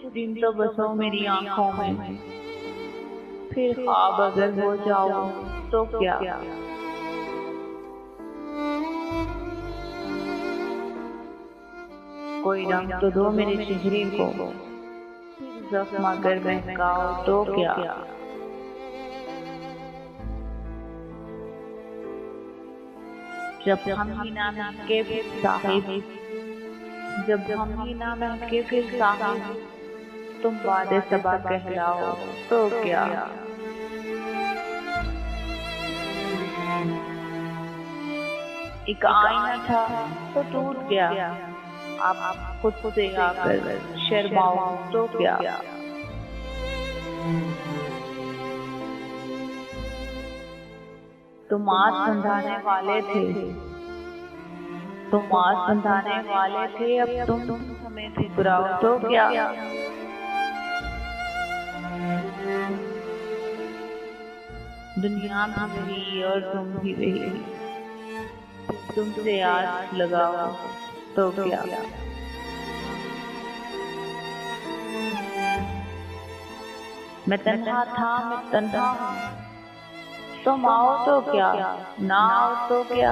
दिन तो बसो मेरी आंखों में, फिर ख्वाब अगर हो जाओ तो क्या। कोई रंग तो दो मेरे चेहरे को, जख्म अगर महकाओ तो क्या। जब हम ही ना मिलके फिर साहिब, जब हम ही ना मिलके फिर साहिब, तुम वादे सबा कहलाओ तो क्या। एक आईना था तो टूट गया, आप खुद से आकर शर्माओ तो क्या। तुम आस बंधाने वाले थे, तुम आस बंधाने वाले थे, अब तुम हमें ठुकराओ तो क्या। दुनिया भी वही और तुम भी वही, तुमसे आस लगाओ तो क्या। मैं तन्हा था, मैं तन्हा हूँ, तुम आओ तो क्या, ना आओ तो क्या।